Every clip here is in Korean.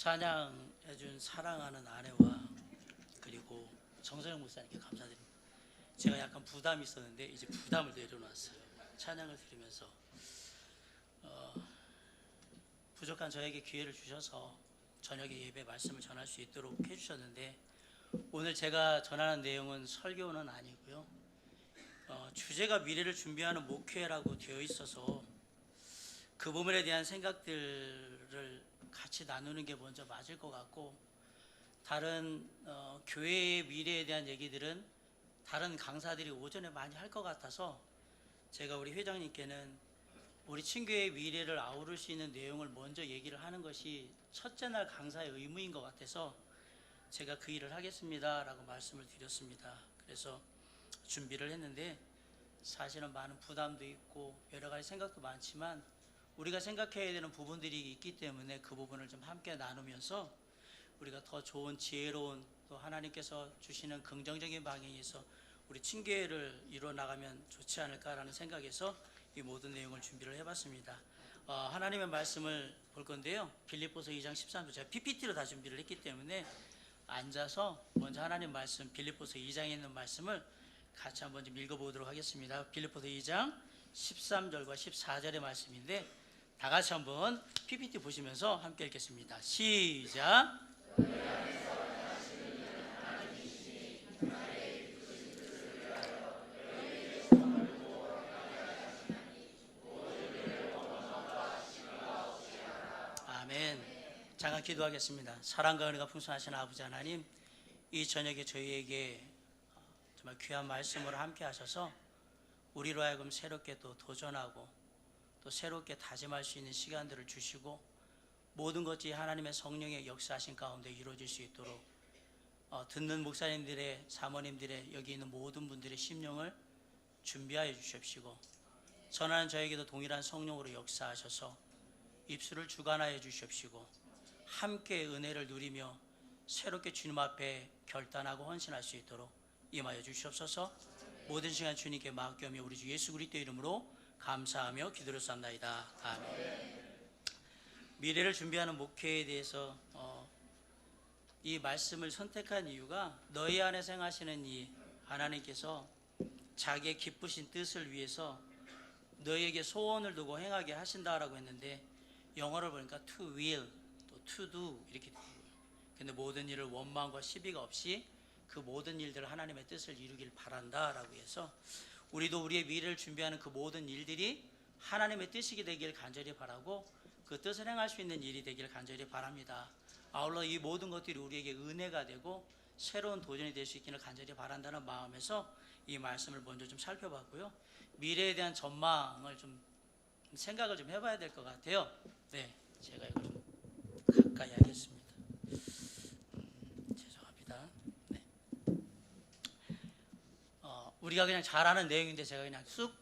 찬양해준 사랑하는 아내와 그리고 정서영 목사님께 감사드립니다. 제가 약간 부담이 있었는데 이제 부담을 내려놨어요. 찬양을 드리면서 부족한 저에게 기회를 주셔서 저녁에 예배 말씀을 전할 수 있도록 해주셨는데, 오늘 제가 전하는 내용은 설교는 아니고요, 주제가 미래를 준비하는 목회라고 되어 있어서 그 부분에 대한 생각들을 같이 나누는 게 먼저 맞을 것 같고, 다른 교회의 미래에 대한 얘기들은 다른 강사들이 오전에 많이 할 것 같아서 제가 우리 회장님께는 우리 친교의 미래를 아우를 수 있는 내용을 먼저 얘기를 하는 것이 첫째 날 강사의 의무인 것 같아서 제가 그 일을 하겠습니다 라고 말씀을 드렸습니다. 그래서 준비를 했는데 사실은 많은 부담도 있고 여러 가지 생각도 많지만 우리가 생각해야 되는 부분들이 있기 때문에 그 부분을 좀 함께 나누면서 우리가 더 좋은 지혜로운, 또 하나님께서 주시는 긍정적인 방향에서 우리 친교회를 이루어 나가면 좋지 않을까라는 생각에서 이 모든 내용을 준비를 해봤습니다. 하나님의 말씀을 볼 건데요, 빌립보서 2장 13절, 제가 PPT로 다 준비를 했기 때문에 앉아서 먼저 하나님 말씀, 빌립보서 2장에 있는 말씀을 같이 한번 좀 읽어보도록 하겠습니다. 빌립보서 2장 13절과 14절의 말씀인데 다 같이 한번 PPT 보시면서 함께 읽겠습니다. 시작. 아멘. 잠깐 기도하겠습니다. 사랑과 은혜가 풍성하신 아버지 하나님, 이 저녁에 저희에게 정말 귀한 말씀으로 함께 하셔서 우리로 하여금 새롭게 또 도전하고 또 새롭게 다짐할 수 있는 시간들을 주시고, 모든 것이 하나님의 성령의 역사하신 가운데 이루어질 수 있도록 듣는 목사님들의, 사모님들의, 여기 있는 모든 분들의 심령을 준비하여 주십시고, 전하는 저에게도 동일한 성령으로 역사하셔서 입술을 주관하여 주십시고, 함께 은혜를 누리며 새롭게 주님 앞에 결단하고 헌신할 수 있도록 임하여 주시옵소서. 모든 시간 주님께 맡겨며 우리 주 예수 그리스도 이름으로 감사하며 기도를 쌉나이다. 아멘. 미래를 준비하는 목회에 대해서 이 말씀을 선택한 이유가, 너희 안에 행하시는 이 하나님께서 자기의 기쁘신 뜻을 위해서 너희에게 소원을 두고 행하게 하신다라고 했는데, 영어를 보니까 to will, 또 to do 이렇게 되고요. 근데 모든 일을 원망과 시비가 없이 그 모든 일들을 하나님의 뜻을 이루길 바란다라고 해서 우리도 우리의 미래를 준비하는 그 모든 일들이 하나님의 뜻이 되길 간절히 바라고 그 뜻을 행할 수 있는 일이 되길 간절히 바랍니다. 아울러 이 모든 것들이 우리에게 은혜가 되고 새로운 도전이 될 수 있기를 간절히 바란다는 마음에서 이 말씀을 먼저 좀 살펴봤고요, 미래에 대한 전망을 좀 생각을 좀 해봐야 될 것 같아요. 네, 제가 이걸 좀 가까이 하겠습니다. 죄송합니다. 네. 우리가 그냥 잘 아는 내용인데 제가 그냥 쑥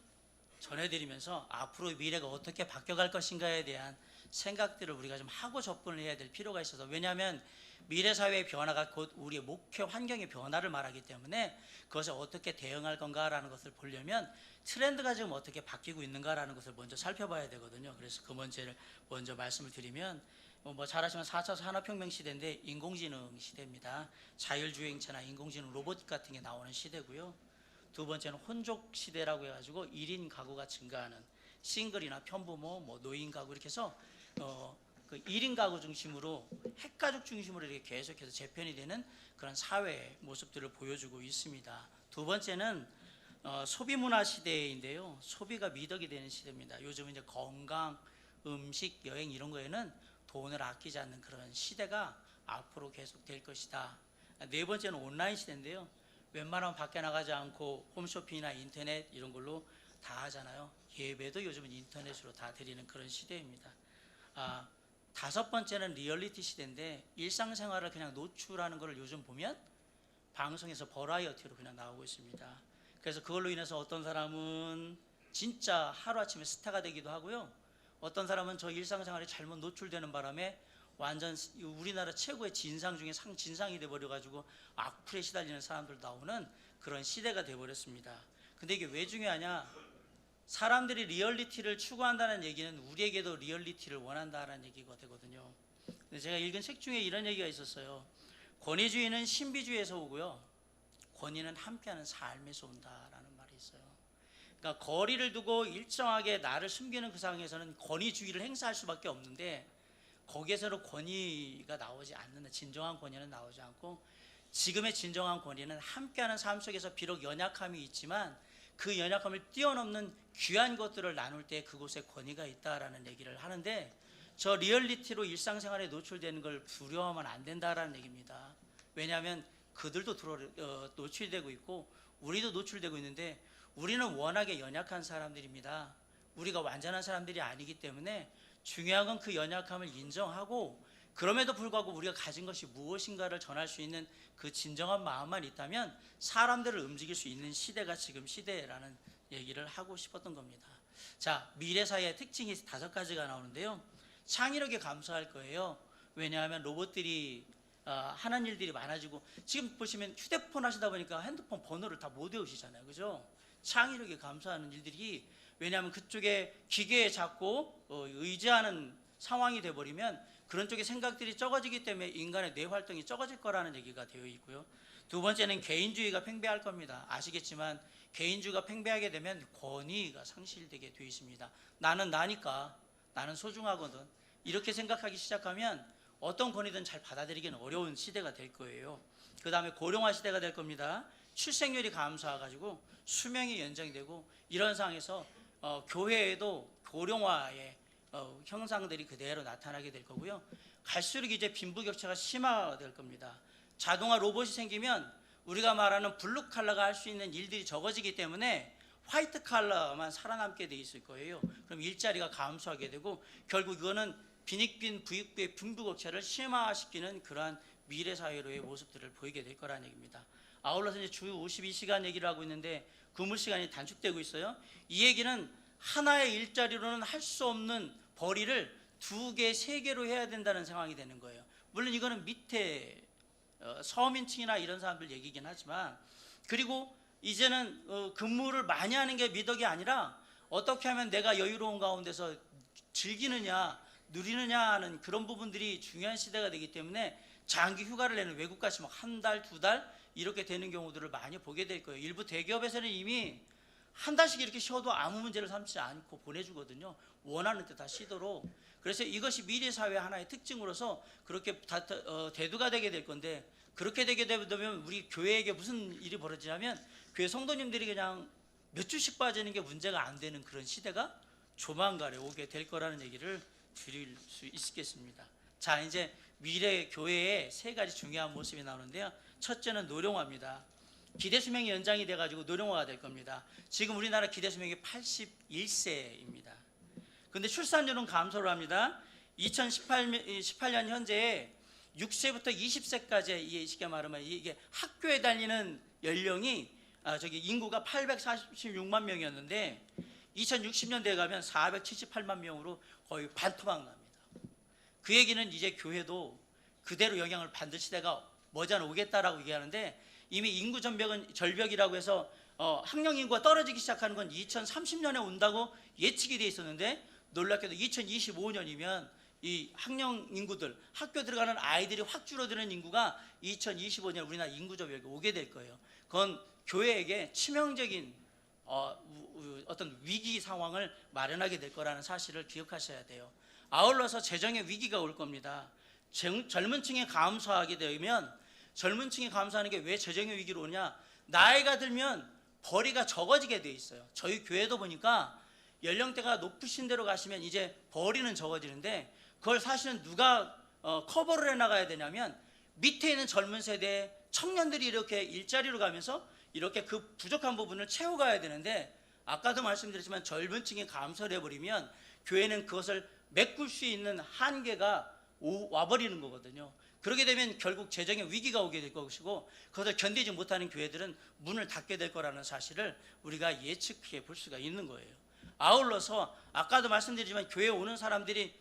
전해드리면서 앞으로 미래가 어떻게 바뀌어갈 것인가에 대한 생각들을 우리가 좀 하고 접근을 해야 될 필요가 있어서, 왜냐하면 미래 사회의 변화가 곧 우리의 목회 환경의 변화를 말하기 때문에 그것에 어떻게 대응할 건가라는 것을 보려면 트렌드가 지금 어떻게 바뀌고 있는가라는 것을 먼저 살펴봐야 되거든요. 그래서 그 문제를 먼저 말씀을 드리면, 잘 아시면 4차 산업혁명 시대인데 인공지능 시대입니다. 자율주행차나 인공지능 로봇 같은 게 나오는 시대고요. 두 번째는 혼족 시대라고 해가지고 1인 가구가 증가하는, 싱글이나 편부모, 노인 가구 이렇게 해서 그 1인 가구 중심으로, 핵가족 중심으로 이렇게 계속해서 재편이 되는 그런 사회 모습들을 보여주고 있습니다. 두 번째는 소비문화 시대인데요, 소비가 미덕이 되는 시대입니다. 요즘 이제 건강, 음식, 여행 이런 거에는 돈을 아끼지 않는 그런 시대가 앞으로 계속 될 것이다. 네 번째는 온라인 시대인데요, 웬만하면 밖에 나가지 않고 홈쇼핑이나 인터넷 이런 걸로 다 하잖아요. 예배도 요즘은 인터넷으로 다 드리는 그런 시대입니다. 다섯 번째는 리얼리티 시대인데, 일상생활을 그냥 노출하는 걸 요즘 보면 방송에서 버라이어티로 그냥 나오고 있습니다. 그래서 그걸로 인해서 어떤 사람은 진짜 하루아침에 스타가 되기도 하고요, 어떤 사람은 저 일상생활이 잘못 노출되는 바람에 완전 우리나라 최고의 진상 중에 상진상이 돼버려가지고 악플에 시달리는 사람들 나오는 그런 시대가 돼버렸습니다. 근데 이게 왜 중요하냐, 사람들이 리얼리티를 추구한다는 얘기는 우리에게도 리얼리티를 원한다는 얘기가 되거든요. 제가 읽은 책 중에 이런 얘기가 있었어요. 권위주의는 신비주의에서 오고요, 권위는 함께하는 삶에서 온다라는 말이 있어요. 그러니까 거리를 두고 일정하게 나를 숨기는 그 상황에서는 권위주의를 행사할 수밖에 없는데, 거기에서는 권위가 나오지 않는다. 진정한 권위는 나오지 않고, 지금의 진정한 권위는 함께하는 삶 속에서 비록 연약함이 있지만 그 연약함을 뛰어넘는 귀한 것들을 나눌 때 그곳에 권위가 있다라는 얘기를 하는데, 저 리얼리티로 일상생활에 노출되는 걸 두려워하면 안 된다라는 얘기입니다. 왜냐하면 그들도 노출이 되고 있고 우리도 노출되고 있는데, 우리는 워낙에 연약한 사람들입니다. 우리가 완전한 사람들이 아니기 때문에 중요한 건 그 연약함을 인정하고, 그럼에도 불구하고 우리가 가진 것이 무엇인가를 전할 수 있는 그 진정한 마음만 있다면 사람들을 움직일 수 있는 시대가 지금 시대라는 얘기를 하고 싶었던 겁니다. 자, 미래사회의 특징이 5가지가 나오는데요, 창의력에 감사할 거예요. 왜냐하면 로봇들이 하는 일들이 많아지고, 지금 보시면 휴대폰 하시다 보니까 핸드폰 번호를 다 못 외우시잖아요, 그죠? 창의력에 감사하는 일들이, 왜냐하면 그쪽에 기계에 자꾸 의지하는 상황이 돼버리면 그런 쪽의 생각들이 적어지기 때문에 인간의 뇌 활동이 적어질 거라는 얘기가 되어 있고요. 두 번째는 개인주의가 팽배할 겁니다. 아시겠지만 개인주의가 팽배하게 되면 권위가 상실되게 되어 있습니다. 나는 나니까, 나는 소중하거든, 이렇게 생각하기 시작하면 어떤 권위든 잘 받아들이기는 어려운 시대가 될 거예요. 그 다음에 고령화 시대가 될 겁니다. 출생률이 감소해가지고 수명이 연장이 되고, 이런 상황에서 교회에도 고령화의 형상들이 그대로 나타나게 될 거고요. 갈수록 이제 빈부격차가 심화될 겁니다. 자동화 로봇이 생기면 우리가 말하는 블루 칼라가 할 수 있는 일들이 적어지기 때문에 화이트 칼라만 살아남게 돼 있을 거예요. 그럼 일자리가 감소하게 되고, 결국 이거는 빈익빈 부익부의 빈부격차를 심화시키는 그러한 미래 사회로의 모습들을 보이게 될 거라는 얘기입니다. 아울러서 이제 주 52시간 얘기를 하고 있는데 근무 시간이 단축되고 있어요. 이 얘기는 하나의 일자리로는 할 수 없는 벌이를 2개, 3개로 해야 된다는 상황이 되는 거예요. 물론 이거는 밑에 서민층이나 이런 사람들 얘기긴 하지만, 그리고 이제는 근무를 많이 하는 게 미덕이 아니라 어떻게 하면 내가 여유로운 가운데서 즐기느냐, 누리느냐 하는 그런 부분들이 중요한 시대가 되기 때문에 장기 휴가를 내는, 외국 가시면 1달, 2달 이렇게 되는 경우들을 많이 보게 될 거예요. 일부 대기업에서는 이미 1달씩 이렇게 쉬어도 아무 문제를 삼지 않고 보내주거든요. 원하는 때 다 쉬도록. 그래서 이것이 미래 사회의 하나의 특징으로서 그렇게 대두가 되게 될 건데, 그렇게 되게 되면 우리 교회에게 무슨 일이 벌어지냐면, 교회 성도님들이 그냥 몇 주씩 빠지는 게 문제가 안 되는 그런 시대가 조만간에 오게 될 거라는 얘기를 드릴 수 있겠습니다. 자, 이제 미래 교회의 3가지 중요한 모습이 나오는데요. 첫째는 노령화입니다. 기대 수명이 연장이 돼가지고 노령화가 될 겁니다. 지금 우리나라 기대 수명이 81세입니다. 근데 출산율은 감소를 합니다. 2018년 현재 6세부터 20세까지, 이게 쉽게 말하면 이게 학교에 다니는 연령이 인구가 846만 명이었는데 2060년대에 가면 478만 명으로 거의 반토막 납니다. 그 얘기는 이제 교회도 그대로 영향을 받을 시대가 머지않아 오겠다라고 얘기하는데, 이미 인구 절벽이라고 해서 학령 인구가 떨어지기 시작하는 건 2030년에 온다고 예측이 돼 있었는데, 놀랍게도 2025년이면 이 학령 인구들, 학교 들어가는 아이들이 확 줄어드는 인구가 2025년 우리나라 인구 절벽에 오게 될 거예요. 그건 교회에게 치명적인 어떤 위기 상황을 마련하게 될 거라는 사실을 기억하셔야 돼요. 아울러서 재정의 위기가 올 겁니다. 젊은 층이 감소하게 되면, 젊은 층이 감소하는 게 왜 재정의 위기로 오냐, 나이가 들면 벌이가 적어지게 돼 있어요. 저희 교회도 보니까 연령대가 높으신 데로 가시면 이제 벌이는 적어지는데, 그걸 사실은 누가 커버를 해나가야 되냐면, 밑에 있는 젊은 세대 청년들이 이렇게 일자리로 가면서 이렇게 그 부족한 부분을 채워가야 되는데, 아까도 말씀드렸지만 젊은 층이 감소를 해버리면 교회는 그것을 메꿀 수 있는 한계가 와버리는 거거든요. 그렇게 되면 결국 재정의 위기가 오게 될 것이고, 그것을 견디지 못하는 교회들은 문을 닫게 될 거라는 사실을 우리가 예측해 볼 수가 있는 거예요. 아울러서 아까도 말씀드리지만 교회에 오는 사람들이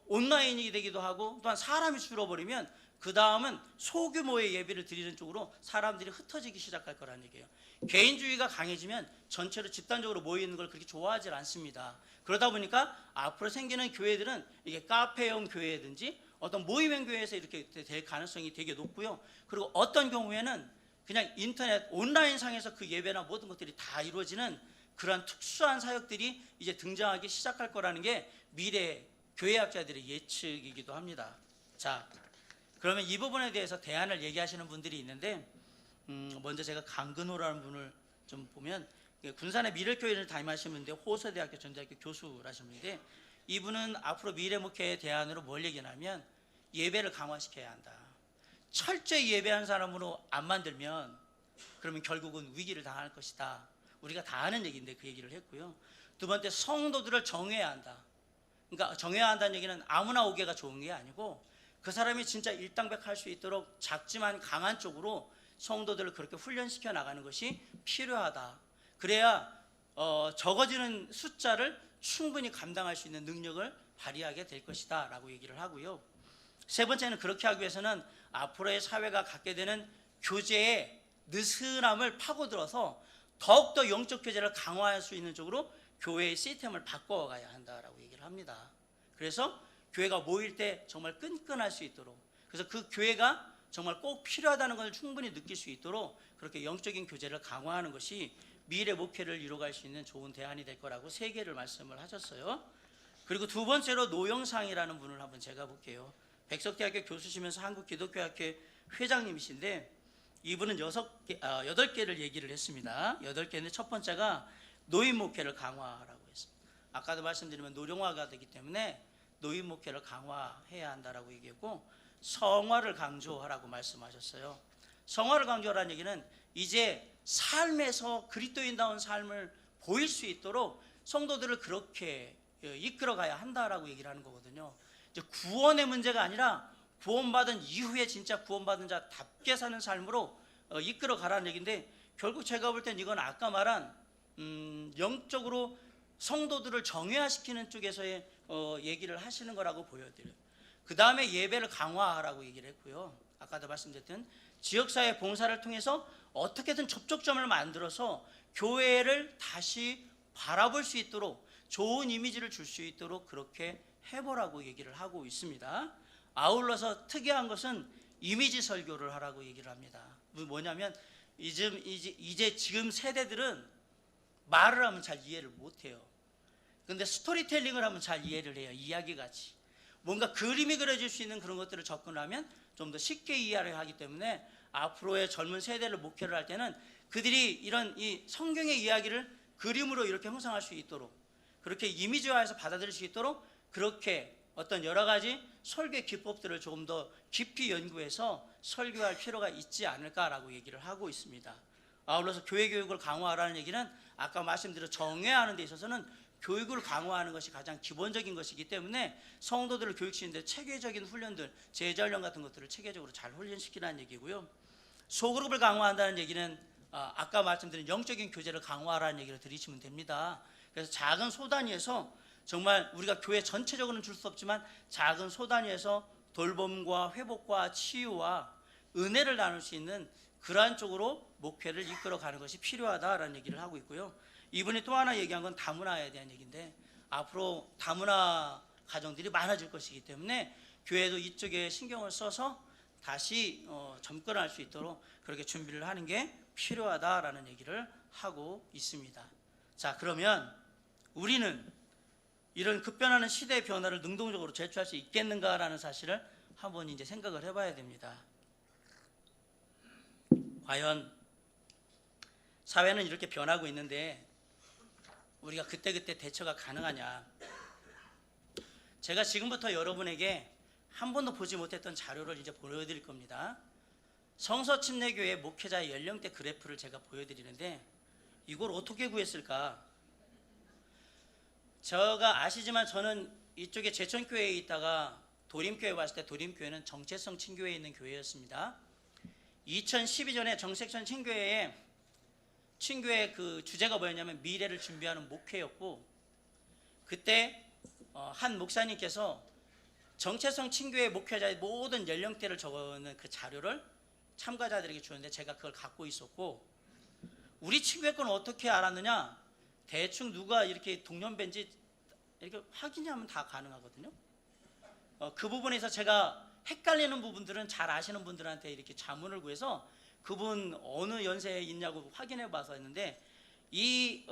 온라인이 되기도 하고, 또한 사람이 줄어버리면 그 다음은 소규모의 예배를 드리는 쪽으로 사람들이 흩어지기 시작할 거라는 얘기예요. 개인주의가 강해지면 전체로 집단적으로 모이는 걸 그렇게 좋아하지 않습니다. 그러다 보니까 앞으로 생기는 교회들은 이게 카페형 교회든지 어떤 모임형 교회에서 이렇게 될 가능성이 되게 높고요. 그리고 어떤 경우에는 그냥 인터넷 온라인상에서 그 예배나 모든 것들이 다 이루어지는 그러한 특수한 사역들이 이제 등장하기 시작할 거라는 게 미래 교회학자들의 예측이기도 합니다. 자, 그러면 이 부분에 대해서 대안을 얘기하시는 분들이 있는데, 먼저 제가 강근호라는 분을 좀 보면, 군산의 미래교회를 담임하시는 분인데 호서대학교 전대학교 교수라시는 분인데, 이분은 앞으로 미래 목회의 대안으로 뭘 얘기하냐면 예배를 강화시켜야 한다. 철저히 예배한 사람으로 안 만들면 그러면 결국은 위기를 당할 것이다. 우리가 다 아는 얘기인데 그 얘기를 했고요. 두 번째, 성도들을 정해야 한다. 그러니까 정해야 한다는 얘기는 아무나 오게가 좋은 게 아니고 그 사람이 진짜 일당백할 수 있도록 작지만 강한 쪽으로 성도들을 그렇게 훈련시켜 나가는 것이 필요하다. 그래야 적어지는 숫자를 충분히 감당할 수 있는 능력을 발휘하게 될 것이다 라고 얘기를 하고요. 세 번째는 그렇게 하기 위해서는 앞으로의 사회가 갖게 되는 교제의 느슨함을 파고들어서 더욱더 영적 교제를 강화할 수 있는 쪽으로 교회의 시스템을 바꿔가야 한다라고 얘기를 합니다. 그래서 교회가 모일 때 정말 끈끈할 수 있도록, 그래서 그 교회가 정말 꼭 필요하다는 것을 충분히 느낄 수 있도록 그렇게 영적인 교제를 강화하는 것이 미래 목회를 이루어갈 수 있는 좋은 대안이 될 거라고 세 개를 말씀을 하셨어요. 그리고 두 번째로 노영상이라는 분을 한번 제가 볼게요. 백석대학교 교수시면서 한국기독교학회 회장님이신데, 이분은 8개를 얘기를 했습니다. 8개인데 첫 번째가 노인 목회를 강화하라고 했습니다. 아까도 말씀드리면 노령화가 되기 때문에 노인 목회를 강화해야 한다라고 얘기했고, 성화를 강조하라고 말씀하셨어요. 성화를 강조하라는 얘기는 이제 삶에서 그리스도인다운 삶을 보일 수 있도록 성도들을 그렇게 이끌어가야 한다라고 얘기를 하는 거거든요. 이제 구원의 문제가 아니라 구원받은 이후에 진짜 구원받은 자답게 사는 삶으로 이끌어가라는 얘기인데, 결국 제가 볼 땐 이건 아까 말한 영적으로 성도들을 정예화시키는 쪽에서의 얘기를 하시는 거라고 보여드려요. 그 다음에 예배를 강화하라고 얘기를 했고요. 아까도 말씀드렸던 지역사회 봉사를 통해서 어떻게든 접촉점을 만들어서 교회를 다시 바라볼 수 있도록 좋은 이미지를 줄 수 있도록 그렇게 해보라고 얘기를 하고 있습니다. 아울러서 특이한 것은 이미지 설교를 하라고 얘기를 합니다. 뭐냐면 이제 지금 세대들은 말을 하면 잘 이해를 못해요. 근데 스토리텔링을 하면 잘 이해를 해요. 이야기같이 뭔가 그림이 그려질 수 있는 그런 것들을 접근하면 좀 더 쉽게 이해를 하기 때문에 앞으로의 젊은 세대를 목회를 할 때는 그들이 이런 이 성경의 이야기를 그림으로 이렇게 형성할 수 있도록, 그렇게 이미지화해서 받아들일 수 있도록 그렇게 어떤 여러 가지 설교 기법들을 조금 더 깊이 연구해서 설교할 필요가 있지 않을까라고 얘기를 하고 있습니다. 아울러서 교회 교육을 강화하라는 얘기는 아까 말씀드린 정예하는 데 있어서는 교육을 강화하는 것이 가장 기본적인 것이기 때문에 성도들을 교육시키는데 체계적인 훈련들, 제자훈련 같은 것들을 체계적으로 잘 훈련시키라는 얘기고요. 소그룹을 강화한다는 얘기는 아까 말씀드린 영적인 교제를 강화하라는 얘기를 들으시면 됩니다. 그래서 작은 소단위에서 정말 우리가 교회 전체적으로는 줄 수 없지만 작은 소단위에서 돌봄과 회복과 치유와 은혜를 나눌 수 있는 그러한 쪽으로 목회를 이끌어가는 것이 필요하다라는 얘기를 하고 있고요. 이분이 또 하나 얘기한 건 다문화에 대한 얘기인데, 앞으로 다문화 가정들이 많아질 것이기 때문에 교회도 이쪽에 신경을 써서 다시 접근할 수 있도록 그렇게 준비를 하는 게 필요하다라는 얘기를 하고 있습니다. 자, 그러면 우리는 이런 급변하는 시대의 변화를 능동적으로 제출할 수 있겠는가라는 사실을 한번 이제 생각을 해봐야 됩니다. 과연 사회는 이렇게 변하고 있는데 우리가 그때그때 대처가 가능하냐? 제가 지금부터 여러분에게 한 번도 보지 못했던 자료를 이제 보여드릴 겁니다. 성서침례교회 목회자의 연령대 그래프를 제가 보여드리는데, 이걸 어떻게 구했을까? 제가 아시지만 저는 이쪽에 제천교회에 있다가 도림교회 왔을 때 도림교회는 정체성 친교회에 있는 교회였습니다. 2012년에 정체성 친교회 그 주제가 뭐였냐면 미래를 준비하는 목회였고, 그때 한 목사님께서 정체성 친교회 목회자의 모든 연령대를 적어놓은 그 자료를 참가자들에게 주는데 제가 그걸 갖고 있었고, 우리 친교회 건 어떻게 알았느냐? 대충 누가 이렇게 동년배인지 이렇게 확인하면 다 가능하거든요. 그 부분에서 제가 헷갈리는 부분들은 잘 아시는 분들한테 이렇게 자문을 구해서 그분 어느 연세에 있냐고 확인해 봐서 했는데 이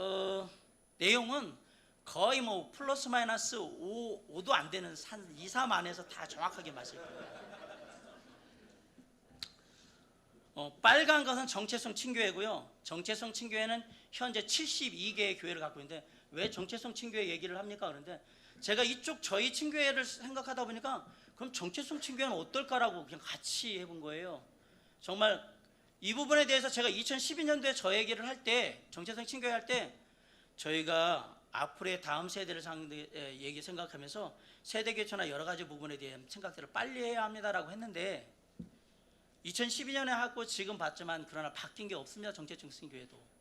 내용은 거의 뭐 플러스 마이너스 5도 안 되는 한 2, 3 안에서 다 정확하게 맞을 거예요. 빨간 것은 정체성 친교회고요. 정체성 친교회는 현재 72개의 교회를 갖고 있는데 왜 정체성 친교회 얘기를 합니까? 그런데 제가 이쪽 저희 친교회를 생각하다 보니까 그럼 정체성 친교회는 어떨까라고 그냥 같이 해본 거예요. 정말 이 부분에 대해서 제가 2012년도에 저 얘기를 할 때 정체성 친교회 할 때 저희가 앞으로의 다음 세대를 얘기 생각하면서 세대 교체나 여러 가지 부분에 대한 생각들을 빨리 해야 합니다라고 했는데 2012년에 하고 지금 봤지만 그러나 바뀐 게 없습니다. 정체성 친교회도.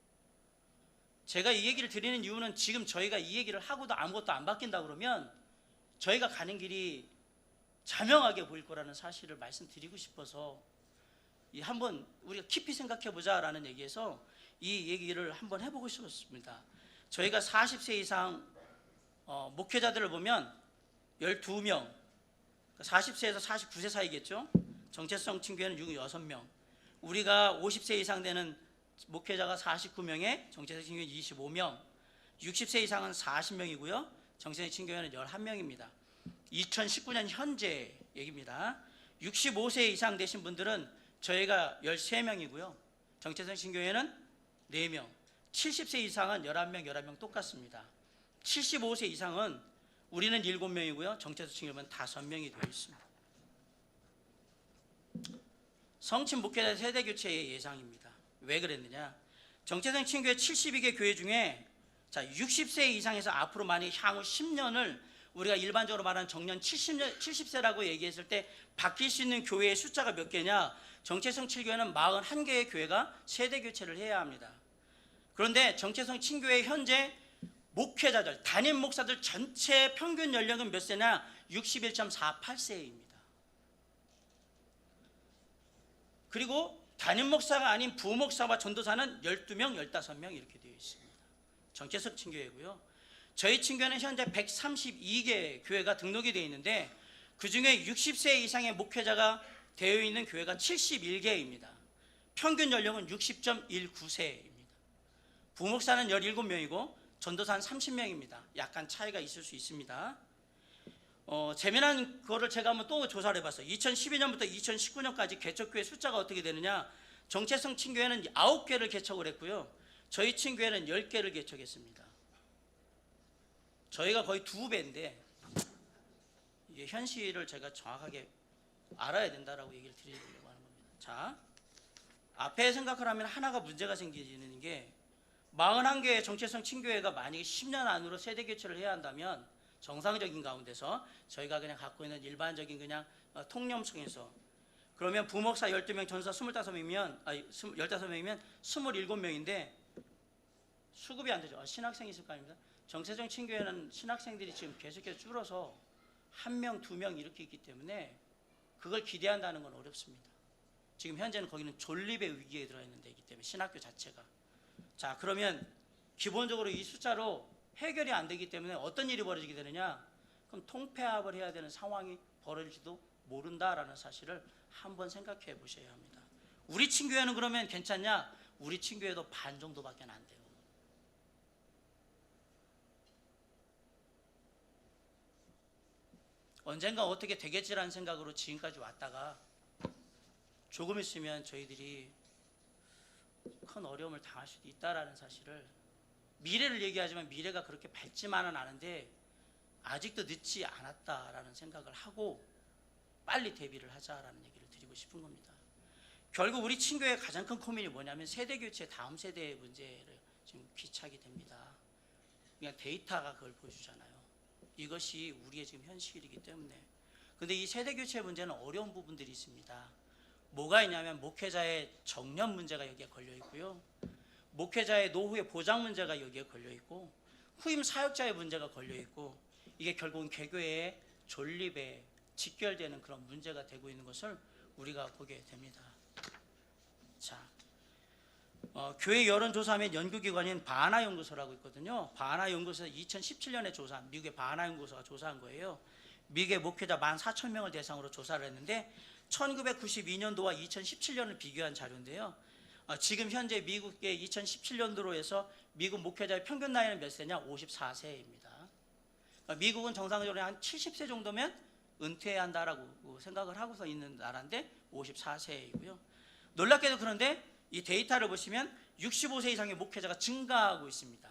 제가 이 얘기를 드리는 이유는 지금 저희가 이 얘기를 하고도 아무것도 안 바뀐다 그러면 저희가 가는 길이 자명하게 보일 거라는 사실을 말씀드리고 싶어서 한번 우리가 깊이 생각해 보자라는 얘기에서 이 얘기를 한번 해보고 싶었습니다. 저희가 40세 이상 목회자들을 보면 12명, 40세에서 49세 사이겠죠. 정체성 친교회는 6명. 우리가 50세 이상 되는 목회자가 49명에 정체성 친교회 25명, 60세 이상은 40명이고요. 정체성 친교회는 11명입니다. 2019년 현재 얘기입니다. 65세 이상 되신 분들은 저희가 13명이고요. 정체성 친교회는 4명, 70세 이상은 11명 똑같습니다. 75세 이상은 우리는 7명이고요. 정체성 친교회는 5명이 되어 있습니다. 성친 목회자 세대 교체의 예상입니다. 왜 그랬느냐? 정체성 친교회 72개 교회 중에 60세 이상에서 앞으로 만약 향후 10년을 우리가 일반적으로 말하는 정년 70세라고 얘기했을 때 바뀔 수 있는 교회의 숫자가 몇 개냐? 정체성 친교회는 41개의 교회가 세대 교체를 해야 합니다. 그런데 정체성 친교회 현재 목회자들, 담임 목사들 전체 평균 연령은 몇 세냐? 61.48세입니다. 그리고 담임 목사가 아닌 부목사와 전도사는 12명, 15명 이렇게 되어 있습니다. 정체성 친교회고요. 저희 친교회는 현재 132개 교회가 등록이 되어 있는데 그중에 60세 이상의 목회자가 되어 있는 교회가 71개입니다. 평균 연령은 60.19세입니다. 부목사는 17명이고 전도사는 30명입니다. 약간 차이가 있을 수 있습니다. 재미난 거를 제가 한번 또 조사를 해봤어요. 2012년부터 2019년까지 개척교회 숫자가 어떻게 되느냐? 정체성 친교회는 9개를 개척을 했고요. 저희 친교회는 10개를 개척했습니다. 저희가 거의 2배인데 이게 현실을 제가 정확하게 알아야 된다라고 얘기를 드리려고 하는 겁니다. 자, 앞에 생각을 하면 하나가 문제가 생기는 게 41개의 정체성 친교회가 만약에 10년 안으로 세대 교체를 해야 한다면 정상적인 가운데서 저희가 그냥 갖고 있는 일반적인 그냥 통념성에서 그러면 부목사 12명, 전사 15명이면 27명인데 수급이 안 되죠. 신학생이 있을 거 아닙니까? 정체성 친교회는 신학생들이 지금 계속해서 줄어서 1명, 2명 이렇게 있기 때문에 그걸 기대한다는 건 어렵습니다. 지금 현재는 거기는 존립의 위기에 들어 있는 데이기 때문에 신학교 자체가. 자, 그러면 기본적으로 이 숫자로 해결이 안 되기 때문에 어떤 일이 벌어지게 되느냐? 그럼 통폐합을 해야 되는 상황이 벌어질지도 모른다라는 사실을 한번 생각해 보셔야 합니다. 우리 친교회는 그러면 괜찮냐? 우리 친교회도 반 정도밖에 안 돼요. 언젠가 어떻게 되겠지라는 생각으로 지금까지 왔다가 조금 있으면 저희들이 큰 어려움을 당할 수도 있다라는 사실을 미래를 얘기하지만 미래가 그렇게 밝지만은 않은데 아직도 늦지 않았다라는 생각을 하고 빨리 대비를 하자라는 얘기를 드리고 싶은 겁니다. 결국 우리 친교의 가장 큰 고민이 뭐냐면 세대교체 다음 세대의 문제를 지금 귀착이 됩니다. 그냥 데이터가 그걸 보여주잖아요. 이것이 우리의 지금 현실이기 때문에. 근데 이 세대교체 문제는 어려운 부분들이 있습니다. 뭐가 있냐면 목회자의 정년 문제가 여기에 걸려 있고요. 목회자의 노후의 보장 문제가 여기에 걸려 있고 후임 사역자의 문제가 걸려 있고 이게 결국은 개교의 존립에 직결되는 그런 문제가 되고 있는 것을 우리가 보게 됩니다. 자, 교회 여론조사하면 연구기관인 바하나 연구소라고 있거든요. 바하나 연구소에서 2017년에 조사한 미국의 바하나 연구소가 조사한 거예요. 미국의 목회자 14,000명을 대상으로 조사를 했는데 1992년도와 2017년을 비교한 자료인데요. 지금 현재 미국의 2017년도로 해서 미국 목회자의 평균 나이는 몇 세냐? 54세입니다. 미국은 정상적으로 한 70세 정도면 은퇴해야 한다라고 생각을 하고서 있는 나라인데 54세이고요. 놀랍게도 그런데 이 데이터를 보시면 65세 이상의 목회자가 증가하고 있습니다.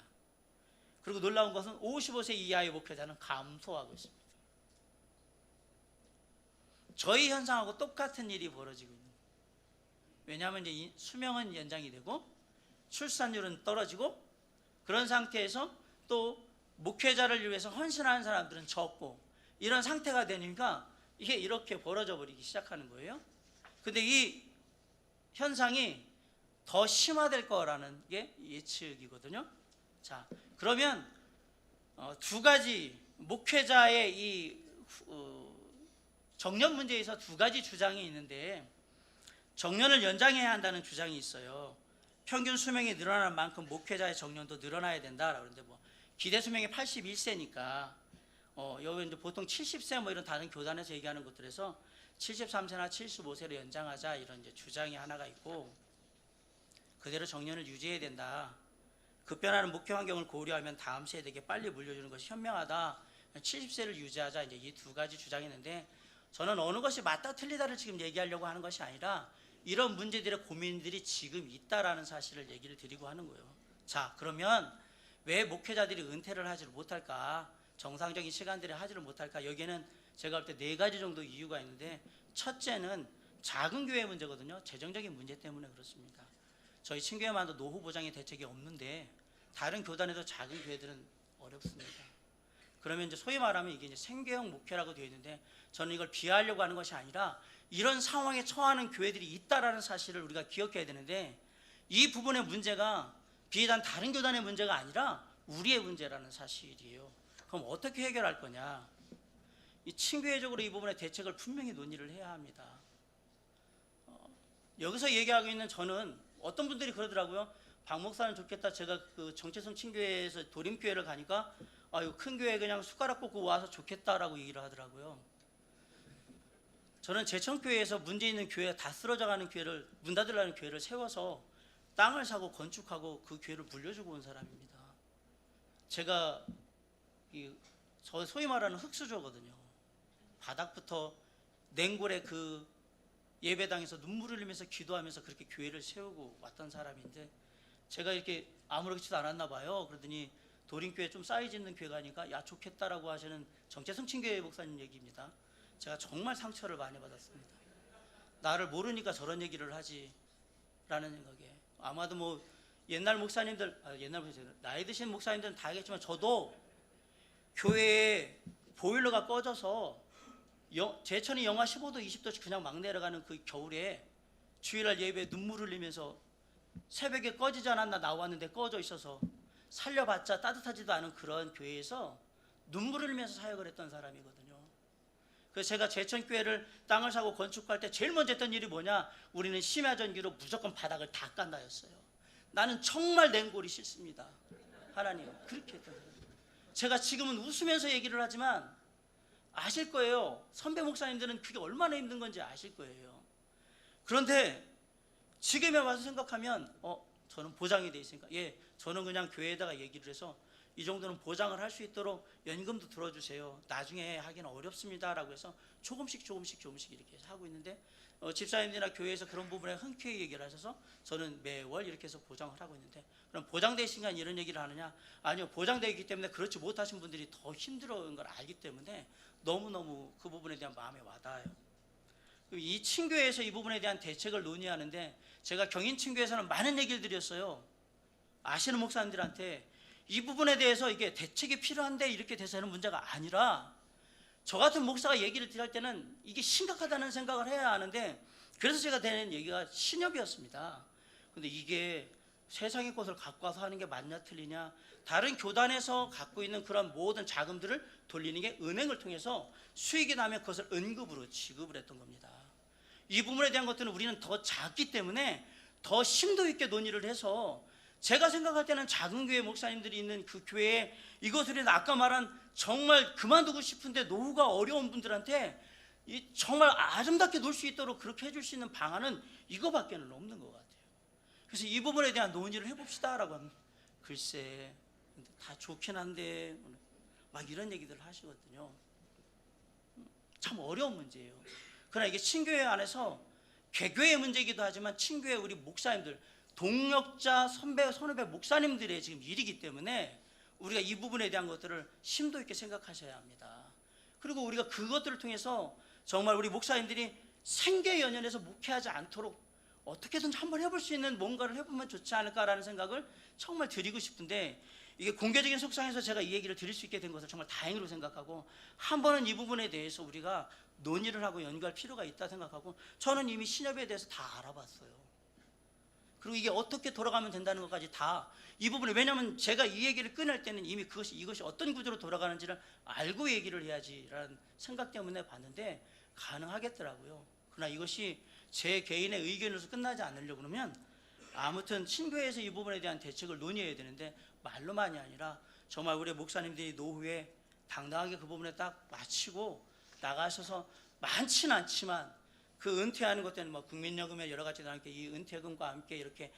그리고 놀라운 것은 55세 이하의 목회자는 감소하고 있습니다. 저희 현상하고 똑같은 일이 벌어지고 있는 거예요. 왜냐하면 이제 수명은 연장이 되고 출산율은 떨어지고 그런 상태에서 또 목회자를 위해서 헌신하는 사람들은 적고 이런 상태가 되니까 이게 이렇게 벌어져 버리기 시작하는 거예요. 근데 이 현상이 더 심화될 거라는 게 예측이거든요. 자, 그러면 두 가지 목회자의 이 정년 문제에서 두 가지 주장이 있는데 정년을 연장해야 한다는 주장이 있어요. 평균 수명이 늘어나는 만큼 목회자의 정년도 늘어나야 된다. 그런데 뭐 기대 수명이 81세니까 여기 이제 보통 70세 뭐 이런 다른 교단에서 얘기하는 것들에서 73세나 75세로 연장하자 이런 이제 주장이 하나가 있고 그대로 정년을 유지해야 된다. 급변하는 목회 환경을 고려하면 다음 세대에게 빨리 물려주는 것이 현명하다. 70세를 유지하자 이제 이 두 가지 주장이 있는데 저는 어느 것이 맞다 틀리다를 지금 얘기하려고 하는 것이 아니라 이런 문제들의 고민들이 지금 있다라는 사실을 얘기를 드리고 하는 거예요. 자, 그러면 왜 목회자들이 은퇴를 하지를 못할까? 정상적인 시간들에 하지를 못할까? 여기에는 제가 볼 때 네 가지 정도 이유가 있는데 첫째는 작은 교회 문제거든요. 재정적인 문제 때문에 그렇습니다. 저희 친교회만도 노후 보장의 대책이 없는데 다른 교단에도 작은 교회들은 어렵습니다. 그러면 이제 소위 말하면 이게 이제 생계형 목회라고 되어 있는데 저는 이걸 비하하려고 하는 것이 아니라 이런 상황에 처하는 교회들이 있다라는 사실을 우리가 기억해야 되는데 이 부분의 문제가 비단 다른 교단의 문제가 아니라 우리의 문제라는 사실이에요. 그럼 어떻게 해결할 거냐? 이 친교회적으로 이 부분의 대책을 분명히 논의를 해야 합니다. 여기서 얘기하고 있는 저는 어떤 분들이 그러더라고요. 박 목사는 좋겠다. 제가 그 정체성 친교회에서 도림교회를 가니까 아유 큰 교회 그냥 숟가락 꽂고 와서 좋겠다라고 얘기를 하더라고요. 저는 제천교회에서 문제 있는 교회 다 쓰러져가는 교회를 문 닫으려는 교회를 세워서 땅을 사고 건축하고 그 교회를 물려주고 온 사람입니다. 제가 저 소위 말하는 흙수저거든요. 바닥부터 냉골에 그 예배당에서 눈물을 흘리면서 기도하면서 그렇게 교회를 세우고 왔던 사람인데 제가 이렇게 아무렇지도 않았나 봐요. 그러더니 도림교회 좀 사이즈 있는 교회 가니까 야 좋겠다라고 하시는 정체성 친교회 목사님 얘기입니다. 제가 정말 상처를 많이 받았습니다. 나를 모르니까 저런 얘기를 하지 라는 생각에 아마도 뭐 옛날 목사님들 나이 드신 목사님들은 다 알겠지만 저도 교회에 보일러가 꺼져서 제천이 영하 15도 20도씩 그냥 막 내려가는 그 겨울에 주일날 예배에 눈물 흘리면서 새벽에 꺼지지 않았나 나왔는데 꺼져 있어서 살려봤자 따뜻하지도 않은 그런 교회에서 눈물을 흘리면서 사역을 했던 사람이거든요. 그래서 제가 제천교회를 땅을 사고 건축할 때 제일 먼저 했던 일이 뭐냐? 우리는 심야전기로 무조건 바닥을 다 깐다였어요. 나는 정말 냉골이 싫습니다. 하나님 그렇게 했던 거예요. 제가 지금은 웃으면서 얘기를 하지만 아실 거예요. 선배 목사님들은 그게 얼마나 힘든 건지 아실 거예요. 그런데 지금에 와서 생각하면 저는 보장이 돼 있으니까 저는 그냥 교회에다가 얘기를 해서 이 정도는 보장을 할 수 있도록 연금도 들어주세요. 나중에 하기는 어렵습니다라고 해서 조금씩 이렇게 해서 하고 있는데 집사님들이나 교회에서 그런 부분에 흔쾌히 얘기를 하셔서 저는 매월 이렇게 해서 보장을 하고 있는데 그럼 보장되어 있으니까 이런 얘기를 하느냐? 아니요. 보장되어 있기 때문에 그렇지 못하신 분들이 더 힘들어하는 걸 알기 때문에 너무너무 그 부분에 대한 마음에 와닿아요. 이 친교회에서 이 부분에 대한 대책을 논의하는데 제가 경인 친교에서는 많은 얘기를 드렸어요. 아시는 목사님들한테 이 부분에 대해서 이게 대책이 필요한데 이렇게 돼서 하는 문제가 아니라 저 같은 목사가 얘기를 드릴 때는 이게 심각하다는 생각을 해야 하는데 그래서 제가 되는 얘기가 신협이었습니다. 근데 이게 세상의 것을 갖고 와서 하는 게 맞냐 틀리냐, 다른 교단에서 갖고 있는 그런 모든 자금들을 돌리는 게 은행을 통해서 수익이 나면 그것을 은급으로 지급을 했던 겁니다. 이 부분에 대한 것들은 우리는 더 작기 때문에 더 심도 있게 논의를 해서 제가 생각할 때는 작은 교회 목사님들이 있는 그 교회에 이것을 아까 말한 정말 그만두고 싶은데 노후가 어려운 분들한테 정말 아름답게 놀 수 있도록 그렇게 해줄 수 있는 방안은 이거밖에는 없는 것 같아요. 그래서 이 부분에 대한 논의를 해봅시다라고 하면 글쎄 다 좋긴 한데 막 이런 얘기들을 하시거든요. 참 어려운 문제예요. 그러나 이게 친교회 안에서 개교의 문제이기도 하지만 친교회 우리 목사님들, 동력자 선후배 목사님들의 지금 일이기 때문에 우리가 이 부분에 대한 것들을 심도 있게 생각하셔야 합니다. 그리고 우리가 그것들을 통해서 정말 우리 목사님들이 생계연연해서 목회하지 않도록 어떻게든 한번 해볼 수 있는 뭔가를 해보면 좋지 않을까라는 생각을 정말 드리고 싶은데, 이게 공개적인 속상에서 제가 이 얘기를 드릴 수 있게 된 것을 정말 다행으로 생각하고, 한 번은 이 부분에 대해서 우리가 논의를 하고 연구할 필요가 있다 생각하고, 저는 이미 신협에 대해서 다 알아봤어요. 그리고 이게 어떻게 돌아가면 된다는 것까지 다 이 부분에, 왜냐하면 제가 이 얘기를 꺼낼 때는 이미 이것이 어떤 구조로 돌아가는지를 알고 얘기를 해야지라는 생각 때문에 봤는데 가능하겠더라고요. 그러나 이것이 제 개인의 의견으로서 끝나지 않으려고 그러면 아무튼 친교회에서 이 부분에 대한 대책을 논의해야 되는데, 말로만이 아니라 정말 우리 목사님들이 노후에 당당하게 그 부분에 딱 마치고 나가셔서, 많지는 않지만 그 은퇴하는 것 때문에 뭐 국민연금에 여러 가지와 함께 이 은퇴금과 함께 이렇게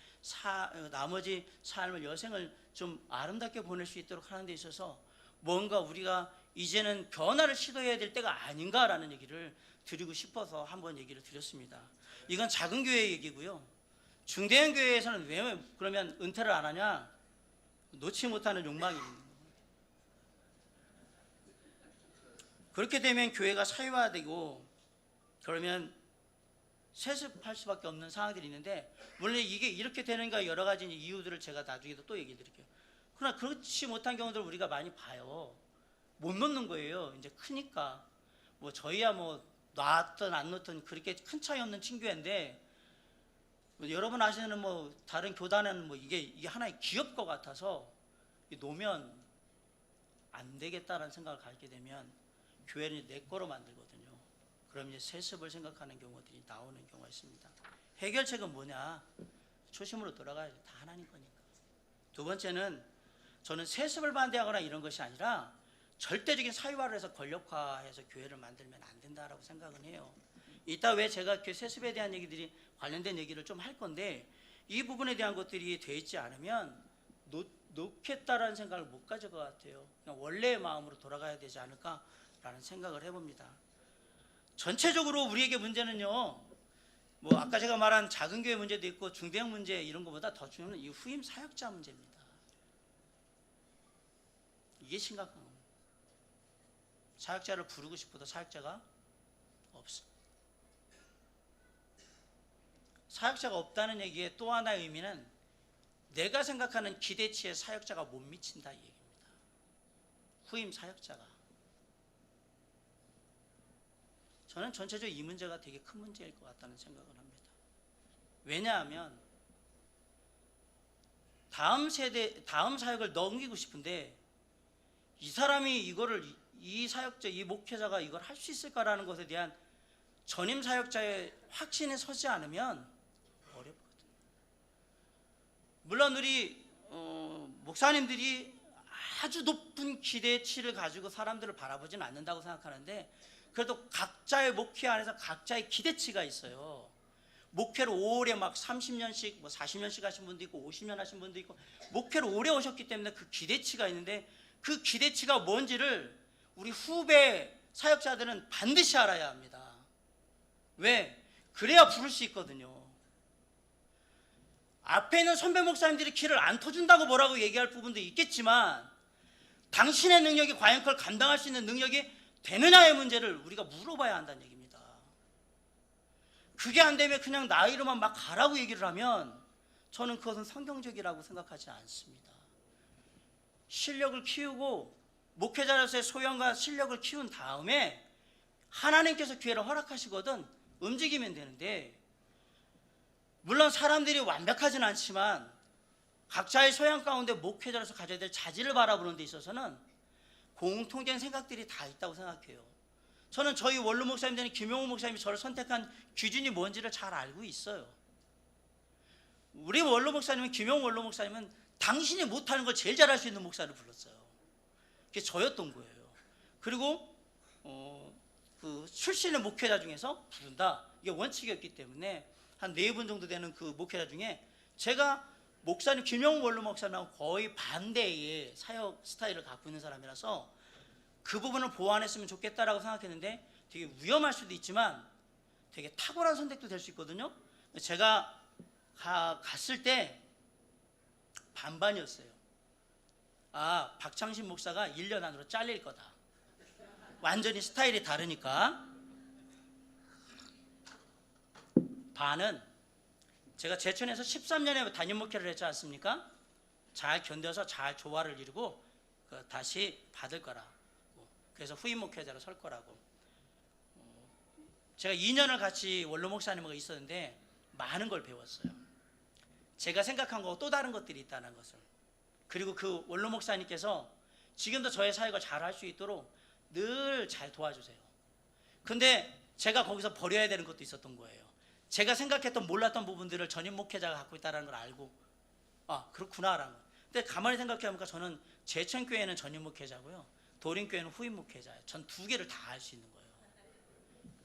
나머지 삶을, 여생을 좀 아름답게 보낼 수 있도록 하는 데 있어서 뭔가 우리가 이제는 변화를 시도해야 될 때가 아닌가라는 얘기를 드리고 싶어서 한번 얘기를 드렸습니다. 이건 작은 교회 얘기고요. 중대형 교회에서는 왜 그러면 은퇴를 안 하냐? 놓지 못하는 욕망이 있는 거예요. 그렇게 되면 교회가 사회화되고 그러면 세습할 수밖에 없는 상황들이 있는데, 물론 이게 이렇게 되는가 여러 가지 이유들을 제가 나중에도 또 얘기 드릴게요. 그러나 그렇지 못한 경우들을 우리가 많이 봐요. 못 놓는 거예요. 이제 크니까. 뭐 저희야 뭐 놨든 안 놓든 그렇게 큰 차이 없는 친교회인데, 뭐 여러분 아시는 뭐 다른 교단에는 뭐 이게 하나의 기업 것 같아서 놓으면 안 되겠다라는 생각을 갖게 되면 교회를 내 거로 만들거든요. 그럼 이제 세습을 생각하는 경우들이 나오는 경우가 있습니다. 해결책은 뭐냐? 초심으로 돌아가야죠. 다 하나님 거니까. 두 번째는, 저는 세습을 반대하거나 이런 것이 아니라 절대적인 사회화를 해서 권력화해서 교회를 만들면 안 된다라고 생각은 해요. 이따 왜 제가 세습에 대한 얘기들이 관련된 얘기를 좀 할 건데, 이 부분에 대한 것들이 돼 있지 않으면 놓겠다라는 생각을 못 가질 것 같아요. 그냥 원래의 마음으로 돌아가야 되지 않을까라는 생각을 해봅니다. 전체적으로 우리에게 문제는요, 뭐 아까 제가 말한 작은 교회 문제도 있고 중대형 문제 이런 것보다 더 중요한 이 후임 사역자 문제입니다. 이게 심각한 겁니다. 사역자를 부르고 싶어도 사역자가 없어. 사역자가 없다는 얘기의 또 하나의 의미는 내가 생각하는 기대치에 사역자가 못 미친다 이 얘기입니다. 후임 사역자가. 저는 전체적으로 이 문제가 되게 큰 문제일 것 같다는 생각을 합니다. 왜냐하면 다음 사역을 넘기고 싶은데 이 사람이 이 사역자, 이 목회자가 이걸 할 수 있을까라는 것에 대한 전임 사역자의 확신에 서지 않으면 어렵거든요. 물론 우리 목사님들이 아주 높은 기대치를 가지고 사람들을 바라보지는 않는다고 생각하는데, 그래도 각자의 목회 안에서 각자의 기대치가 있어요. 목회를 오래 막 30년씩 뭐 40년씩 하신 분도 있고 50년 하신 분도 있고, 목회를 오래 오셨기 때문에 그 기대치가 있는데, 그 기대치가 뭔지를 우리 후배 사역자들은 반드시 알아야 합니다. 왜? 그래야 부를 수 있거든요. 앞에 있는 선배 목사님들이 길을 안 터준다고 뭐라고 얘기할 부분도 있겠지만, 당신의 능력이 과연 그걸 감당할 수 있는 능력이 되느냐의 문제를 우리가 물어봐야 한다는 얘기입니다. 그게 안 되면 그냥 나이로만 막 가라고 얘기를 하면 저는 그것은 성경적이라고 생각하지 않습니다. 실력을 키우고 목회자로서의 소양과 실력을 키운 다음에 하나님께서 기회를 허락하시거든 움직이면 되는데, 물론 사람들이 완벽하지는 않지만 각자의 소양 가운데 목회자로서 가져야 될 자질을 바라보는 데 있어서는 공통된 생각들이 다 있다고 생각해요. 저는 저희 원로 목사님들은 김용호 목사님이 저를 선택한 기준이 뭔지를 잘 알고 있어요. 우리 원로 목사님은, 김용호 원로 목사님은 당신이 못하는 걸 제일 잘할 수 있는 목사를 불렀어요. 그게 저였던 거예요. 그리고 그 출신의 목회자 중에서 부른다. 이게 원칙이었기 때문에 한 4분 정도 되는 그 목회자 중에 제가 목사님 김영우 원로 목사님하고 거의 반대의 사역 스타일을 갖고 있는 사람이라서 그 부분을 보완했으면 좋겠다라고 생각했는데 되게 위험할 수도 있지만 되게 탁월한 선택도 될 수 있거든요. 제가 갔을 때 반반이었어요. 아, 박창신 목사가 1년 안으로 잘릴 거다. 완전히 스타일이 다르니까. 반은 제가 제천에서 13년에 담임 목회를 했지 않습니까? 잘 견뎌서 잘 조화를 이루고 다시 받을 거라. 그래서 후임 목회자로 설 거라고. 제가 2년을 같이 원로 목사님과 있었는데 많은 걸 배웠어요. 제가 생각한 거하고 또 다른 것들이 있다는 것을. 그리고 그 원로 목사님께서 지금도 저의 사역을 잘 할 수 있도록 늘 잘 도와주세요. 근데 제가 거기서 버려야 되는 것도 있었던 거예요. 제가 생각했던 몰랐던 부분들을 전임 목회자가 갖고 있다는 걸 알고, 아, 그렇구나라는 거. 근데 가만히 생각해보니까 저는 제천교회는 전임 목회자고요, 도림교회는 후임 목회자예요. 전 2개를 다 할 수 있는 거예요.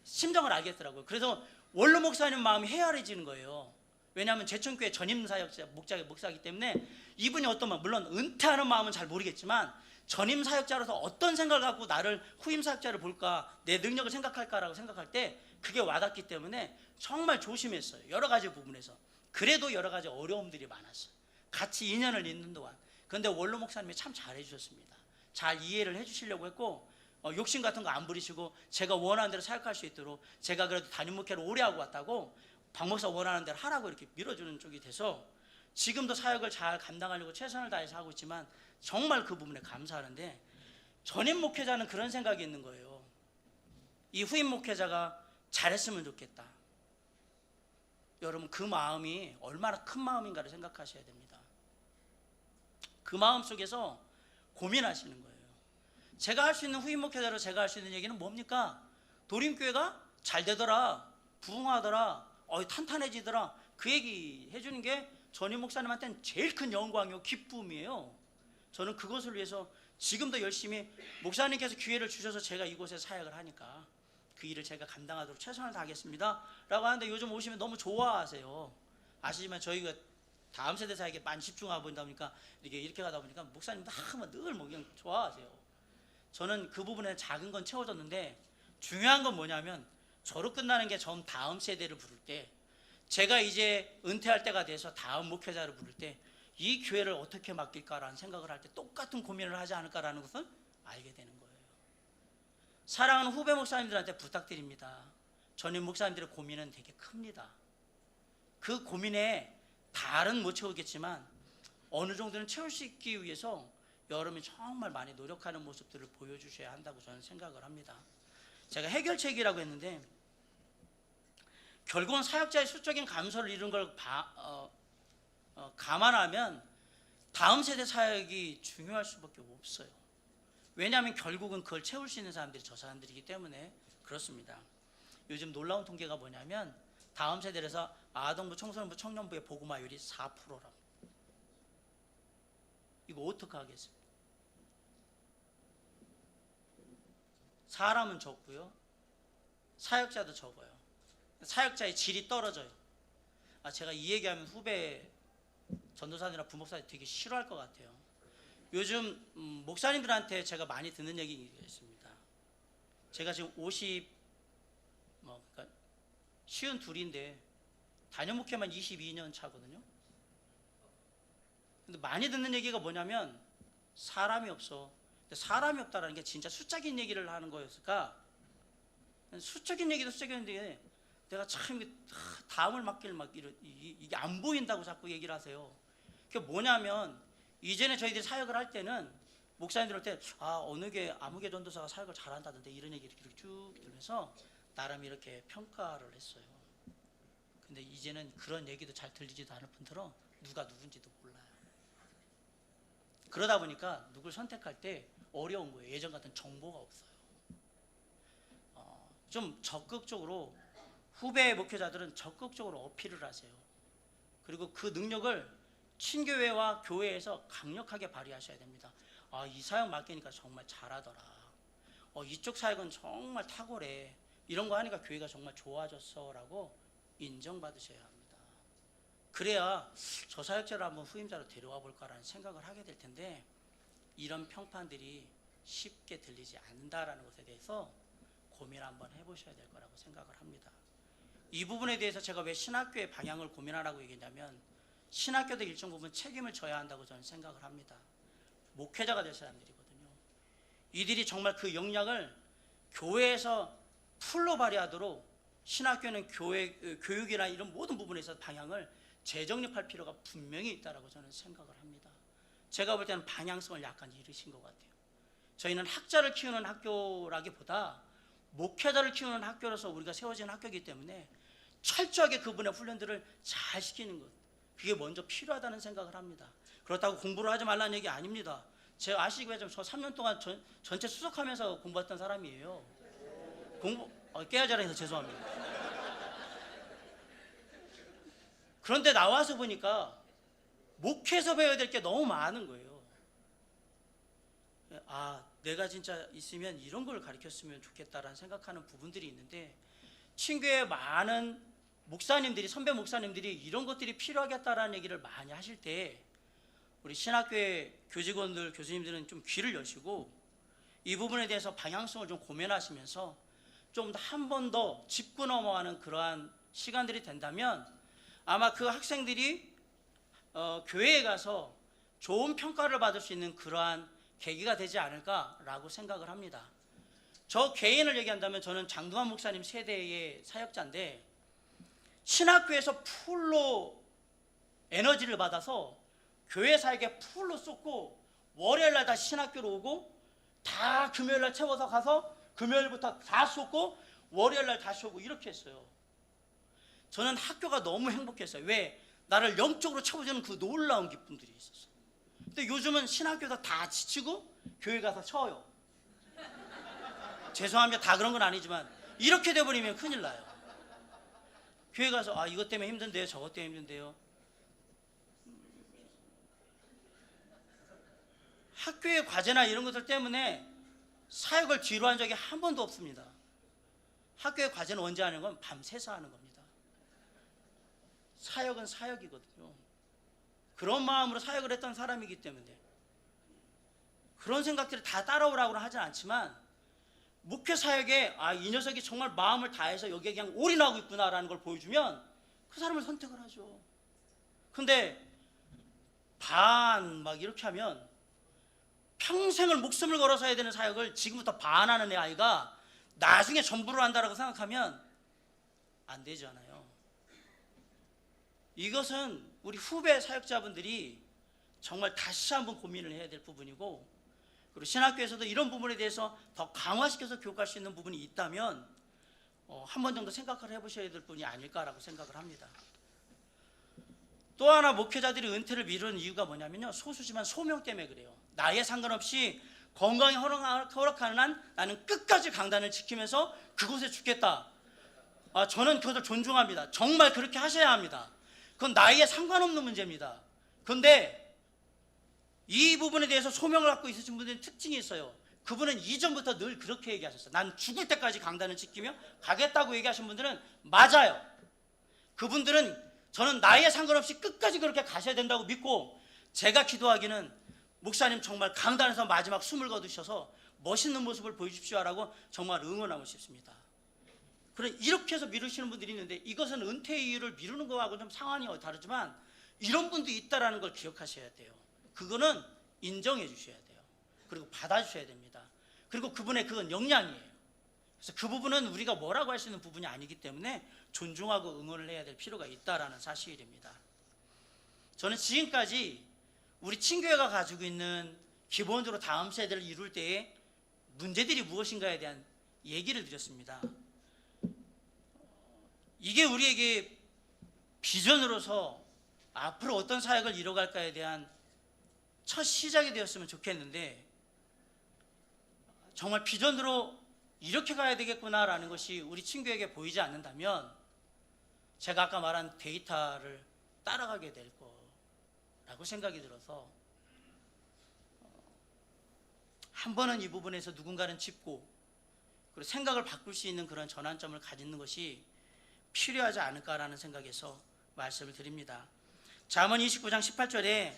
심정을 알겠더라고요. 그래서 원로 목사님 마음이 헤아려지는 거예요. 왜냐하면 제천교회 전임 사역자 목사이기 때문에 이분이 어떤 마음, 물론 은퇴하는 마음은 잘 모르겠지만 전임 사역자로서 어떤 생각을 갖고 나를 후임 사역자를 볼까, 내 능력을 생각할까라고 생각할 때 그게 와닿기 때문에 정말 조심했어요. 여러 가지 부분에서. 그래도 여러 가지 어려움들이 많았어요. 같이 2년을 있는 동안. 그런데 원로 목사님이 참 잘해주셨습니다. 잘 이해를 해주시려고 했고, 욕심 같은 거 안 부리시고 제가 원하는 대로 사역할 수 있도록, 제가 그래도 담임 목회를 오래 하고 왔다고 박 목사 원하는 대로 하라고 이렇게 밀어주는 쪽이 돼서 지금도 사역을 잘 감당하려고 최선을 다해서 하고 있지만 정말 그 부분에 감사하는데, 전임 목회자는 그런 생각이 있는 거예요. 이 후임 목회자가 잘했으면 좋겠다. 여러분, 그 마음이 얼마나 큰 마음인가를 생각하셔야 됩니다. 그 마음 속에서 고민하시는 거예요. 제가 할 수 있는 후임 목회자로 제가 할 수 있는 얘기는 뭡니까? 도림교회가 잘 되더라, 부흥하더라, 탄탄해지더라, 그 얘기 해주는 게 전임 목사님한테는 제일 큰 영광이고 기쁨이에요. 저는 그것을 위해서 지금도 열심히, 목사님께서 기회를 주셔서 제가 이곳에서 사역을 하니까 그 일을 제가 감당하도록 최선을 다하겠습니다 라고 하는데, 요즘 오시면 너무 좋아하세요. 아시지만 저희가 다음 세대 사역에 많이 집중하고 보다 보니까 이렇게 가다 보니까 목사님도 늘 그냥 좋아하세요. 저는 그 부분에 작은 건 채워졌는데, 중요한 건 뭐냐면 저로 끝나는 게 전 다음 세대를 부를 때, 제가 이제 은퇴할 때가 돼서 다음 목회자를 부를 때 이 교회를 어떻게 맡길까라는 생각을 할 때 똑같은 고민을 하지 않을까라는 것을 알게 되는 거예요. 사랑하는 후배 목사님들한테 부탁드립니다. 전임 목사님들의 고민은 되게 큽니다. 그 고민에 다른 못 채우겠지만 어느 정도는 채울 수 있기 위해서 여러분이 정말 많이 노력하는 모습들을 보여주셔야 한다고 저는 생각을 합니다. 제가 해결책이라고 했는데, 결국은 사역자의 수적인 감소를 이룬 걸 감안하면 다음 세대 사역이 중요할 수밖에 없어요. 왜냐하면 결국은 그걸 채울 수 있는 사람들이 저 사람들이기 때문에 그렇습니다. 요즘 놀라운 통계가 뭐냐면 다음 세대에서 아동부, 청소년부, 청년부의 보고마율이 4%랍니다. 이거 어떻게 하겠습니까? 사람은 적고요, 사역자도 적어요. 사역자의 질이 떨어져요. 제가 이 얘기하면 후배 전도사님이나 부목사님 되게 싫어할 것 같아요. 요즘 목사님들한테 제가 많이 듣는 얘기가 있습니다. 제가 지금 52인데 단임 목회만 22년 차거든요. 근데 많이 듣는 얘기가 뭐냐면 사람이 없어. 근데 사람이 없다라는 게 진짜 수적인 얘기를 하는 거였을까? 수적인 얘기도 수적인데 내가 참 다음을 맡길 이게 안 보인다고 자꾸 얘기를 하세요. 그게 뭐냐면, 이전에 저희들이 사역을 할 때는 목사님들 올 때 어느 게 아무개 전도사가 사역을 잘한다던데 이런 얘기를 이렇게 쭉 들으면서 나름 이렇게 평가를 했어요. 근데 이제는 그런 얘기도 잘 들리지도 않을 뿐더러 누가 누군지도 몰라요. 그러다 보니까 누굴 선택할 때 어려운 거예요. 예전 같은 정보가 없어요. 좀 적극적으로, 후배 목회자들은 적극적으로 어필을 하세요. 그리고 그 능력을 친교회와 교회에서 강력하게 발휘하셔야 됩니다. 이 사역 맡기니까 정말 잘하더라. 이쪽 사역은 정말 탁월해, 이런 거 하니까 교회가 정말 좋아졌어 라고 인정받으셔야 합니다. 그래야 저 사역자를 한번 후임자로 데려와 볼까라는 생각을 하게 될 텐데, 이런 평판들이 쉽게 들리지 않는다라는 것에 대해서 고민 한번 해보셔야 될 거라고 생각을 합니다. 이 부분에 대해서 제가 왜 신학교의 방향을 고민하라고 얘기했냐면, 신학교도 일정 부분 책임을 져야 한다고 저는 생각을 합니다. 목회자가 될 사람들이거든요. 이들이 정말 그 역량을 교회에서 풀로 발휘하도록 신학교는 교육이나 이런 모든 부분에서 방향을 재정립할 필요가 분명히 있다고 저는 생각을 합니다. 제가 볼 때는 방향성을 약간 잃으신 것 같아요. 저희는 학자를 키우는 학교라기보다 목회자를 키우는 학교로서 우리가 세워진 학교이기 때문에 철저하게 그분의 훈련들을 잘 시키는 것, 그게 먼저 필요하다는 생각을 합니다. 그렇다고 공부를 하지 말라는 얘기 아닙니다. 제가 아시겠지만 저 3년 동안 전체 수석하면서 공부했던 사람이에요. 깨알자랑해서 죄송합니다. 그런데 나와서 보니까 목회에서 배워야 될 게 너무 많은 거예요. 내가 진짜 있으면 이런 걸 가르쳤으면 좋겠다라는 생각하는 부분들이 있는데, 친교의 많은 목사님들이, 선배 목사님들이 이런 것들이 필요하겠다라는 얘기를 많이 하실 때, 우리 신학교의 교직원들, 교수님들은 좀 귀를 여시고 이 부분에 대해서 방향성을 좀 고민하시면서 좀 더 한 번 더 짚고 넘어가는 그러한 시간들이 된다면, 아마 그 학생들이 교회에 가서 좋은 평가를 받을 수 있는 그러한 계기가 되지 않을까라고 생각을 합니다. 저 개인을 얘기한다면 저는 장두환 목사님 세대의 사역자인데, 신학교에서 풀로 에너지를 받아서 교회 사역에 풀로 쏟고, 월요일날 다시 신학교로 오고, 다 금요일날 채워서 가서 금요일부터 다 쏟고 월요일날 다시 오고, 이렇게 했어요. 저는 학교가 너무 행복했어요. 왜? 나를 영적으로 채워주는 그 놀라운 기쁨들이 있었어요. 근데 요즘은 신학교에서 다 지치고 교회 가서 쉬어요. 죄송합니다. 다 그런 건 아니지만 이렇게 돼버리면 큰일 나요. 교회 가서 이것 때문에 힘든데요, 저것 때문에 힘든데요. 학교의 과제나 이런 것들 때문에 사역을 뒤로 한 적이 한 번도 없습니다. 학교의 과제는 언제 하는 건 밤새서 하는 겁니다. 사역은 사역이거든요. 그런 마음으로 사역을 했던 사람이기 때문에 그런 생각들을 다 따라오라고는 하진 않지만, 목회 사역에 이 녀석이 정말 마음을 다해서 여기에 그냥 올인하고 있구나라는 걸 보여주면 그 사람을 선택을 하죠. 근데 막 이렇게 하면 평생을 목숨을 걸어서 해야 되는 사역을 지금부터 반하는 내 아이가 나중에 전부를 한다라고 생각하면 안 되잖아요. 이것은 우리 후배 사역자분들이 정말 다시 한번 고민을 해야 될 부분이고, 그리고 신학교에서도 이런 부분에 대해서 더 강화시켜서 교육할 수 있는 부분이 있다면 한 번 정도 생각을 해보셔야 될 분이 아닐까라고 생각을 합니다. 또 하나 목회자들이 은퇴를 미루는 이유가 뭐냐면요, 소수지만 소명 때문에 그래요. 나이에 상관없이 건강이 허락하는 한 나는 끝까지 강단을 지키면서 그곳에 죽겠다. 저는 그것을 존중합니다. 정말 그렇게 하셔야 합니다. 그건 나이에 상관없는 문제입니다. 그런데 이 부분에 대해서 소명을 갖고 있으신 분들은 특징이 있어요. 그분은 이전부터 늘 그렇게 얘기하셨어요. 난 죽을 때까지 강단을 지키며 가겠다고 얘기하신 분들은 맞아요. 그분들은 저는 나이에 상관없이 끝까지 그렇게 가셔야 된다고 믿고, 제가 기도하기는 목사님 정말 강단에서 마지막 숨을 거두셔서 멋있는 모습을 보여주십시오라고 정말 응원하고 싶습니다. 그래, 이렇게 해서 미루시는 분들이 있는데, 이것은 은퇴 이유를 미루는 거하고 좀 상황이 다르지만 이런 분도 있다라는 걸 기억하셔야 돼요. 그거는 인정해 주셔야 돼요. 그리고 받아주셔야 됩니다. 그리고 그분의 그건 역량이에요. 그래서 그 부분은 우리가 뭐라고 할 수 있는 부분이 아니기 때문에 존중하고 응원을 해야 될 필요가 있다라는 사실입니다. 저는 지금까지 우리 친교회가 가지고 있는 기본적으로 다음 세대를 이룰 때의 문제들이 무엇인가에 대한 얘기를 드렸습니다. 이게 우리에게 비전으로서 앞으로 어떤 사역을 이뤄갈까에 대한 첫 시작이 되었으면 좋겠는데, 정말 비전으로 이렇게 가야 되겠구나라는 것이 우리 친구에게 보이지 않는다면 제가 아까 말한 데이터를 따라가게 될 거라고 생각이 들어서, 한 번은 이 부분에서 누군가는 짚고 그리고 생각을 바꿀 수 있는 그런 전환점을 가지는 것이 필요하지 않을까라는 생각에서 말씀을 드립니다. 잠언 29장 18절에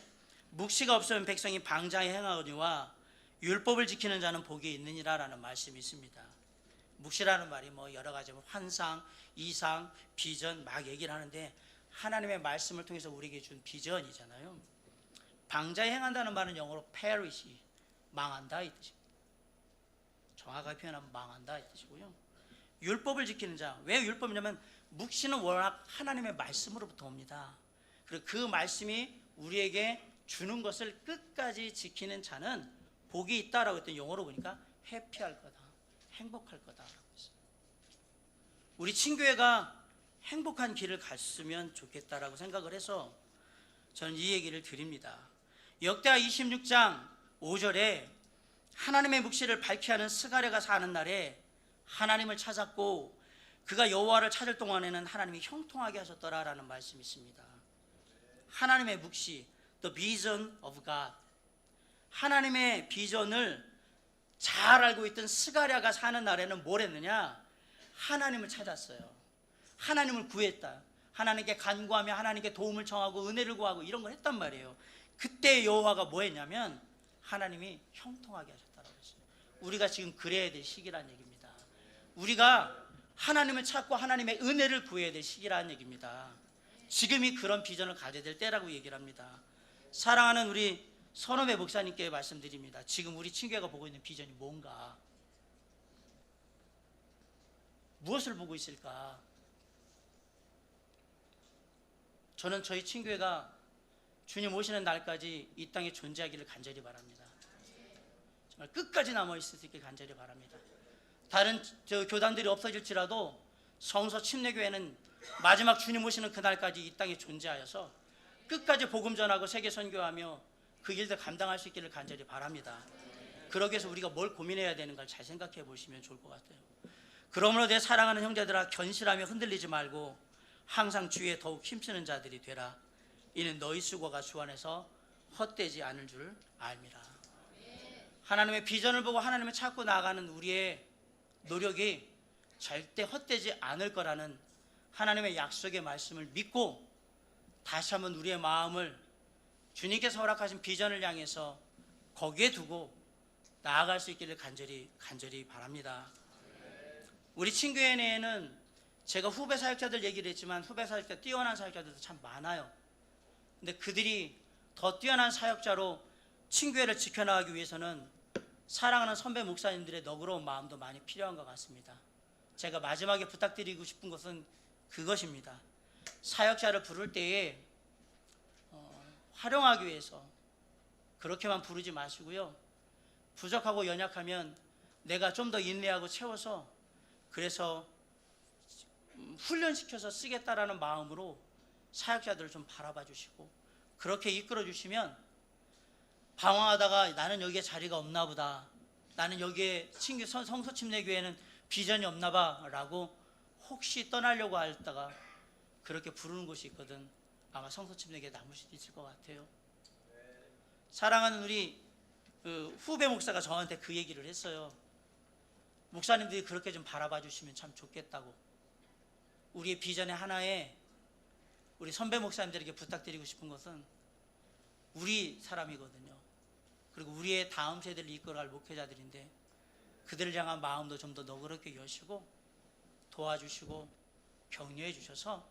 묵시가 없으면 백성이 방자에 행하거니와 율법을 지키는 자는 복이 있느니라라는 말씀이 있습니다. 묵시라는 말이 뭐 여러 가지 환상, 이상, 비전 막 얘기를 하는데 하나님의 말씀을 통해서 우리에게 준 비전이잖아요. 방자에 행한다는 말은 영어로 perish, 망한다 이 뜻입니다. 정확하게 표현하면 망한다 이 뜻이고요. 율법을 지키는 자, 왜 율법이냐면 묵시는 워낙 하나님의 말씀으로부터 옵니다. 그리고 그 말씀이 우리에게 주는 것을 끝까지 지키는 자는 복이 있다라고 했더니 영어로 보니까 해피할 거다, 행복할 거다라고 했어요. 우리 친교회가 행복한 길을 갔으면 좋겠다라고 생각을 해서 저는 이 얘기를 드립니다. 역대하 26장 5절에 하나님의 묵시를 밝히 하는 스가랴가 사는 날에 하나님을 찾았고 그가 여호와를 찾을 동안에는 하나님이 형통하게 하셨더라라는 말씀이 있습니다. 하나님의 묵시, the vision of God, 하나님의 비전을 잘 알고 있던 스가랴가 사는 날에는 뭘 했느냐? 하나님을 찾았어요. 하나님을 구했다. 하나님께 간구하며 하나님께 도움을 청하고 은혜를 구하고 이런 걸 했단 말이에요. 그때 여호와가 뭐 했냐면 하나님이 형통하게 하셨다라고 했어요. 우리가 지금 그래야 될 시기란 얘기입니다. 우리가 하나님을 찾고 하나님의 은혜를 구해야 될 시기라는 얘기입니다. 지금이 그런 비전을 가져야 될 때라고 얘기를 합니다. 사랑하는 우리 선업의 목사님께 말씀드립니다. 지금 우리 친교회가 보고 있는 비전이 뭔가? 무엇을 보고 있을까? 저는 저희 친교회가 주님 오시는 날까지 이 땅에 존재하기를 간절히 바랍니다. 정말 끝까지 남아있을 수 있게 간절히 바랍니다. 다른 교단들이 없어질지라도 성서 침례교회는 마지막 주님 오시는 그날까지 이 땅에 존재하여서 끝까지 복음 전하고 세계 선교하며 그 일들 감당할 수 있기를 간절히 바랍니다. 그러기 위해서 우리가 뭘 고민해야 되는가 잘 생각해 보시면 좋을 것 같아요. 그러므로 내 사랑하는 형제들아, 견실하며 흔들리지 말고 항상 주위에 더욱 힘쓰는 자들이 되라. 이는 너희 수고가 주 안에서 헛되지 않을 줄 알미라. 하나님의 비전을 보고 하나님을 찾고 나아가는 우리의 노력이 절대 헛되지 않을 거라는 하나님의 약속의 말씀을 믿고 다시 한번 우리의 마음을 주님께서 허락하신 비전을 향해서 거기에 두고 나아갈 수 있기를 간절히 바랍니다. 우리 친교회 내에는 제가 후배 사역자들 얘기를 했지만 후배 사역자 뛰어난 사역자들도 참 많아요. 근데 그들이 더 뛰어난 사역자로 친교회를 지켜나가기 위해서는 사랑하는 선배 목사님들의 너그러운 마음도 많이 필요한 것 같습니다. 제가 마지막에 부탁드리고 싶은 것은 그것입니다. 사역자를 부를 때에 활용하기 위해서 그렇게만 부르지 마시고요. 부족하고 연약하면 내가 좀 더 인내하고 채워서 그래서 훈련시켜서 쓰겠다라는 마음으로 사역자들을 좀 바라봐 주시고 그렇게 이끌어 주시면 방황하다가 나는 여기에 자리가 없나 보다, 나는 여기에 성서침례교회는 비전이 없나 봐 라고 혹시 떠나려고 하다가 그렇게 부르는 곳이 있거든. 아마 성서침례교회에 남을 수도 있을 것 같아요. 사랑하는 우리 후배 목사가 저한테 그 얘기를 했어요. 목사님들이 그렇게 좀 바라봐 주시면 참 좋겠다고. 우리의 비전의 하나에 우리 선배 목사님들에게 부탁드리고 싶은 것은 우리 사람이거든요. 그리고 우리의 다음 세대를 이끌어갈 목회자들인데 그들을 향한 마음도 좀 더 너그럽게 여시고 도와주시고 격려해 주셔서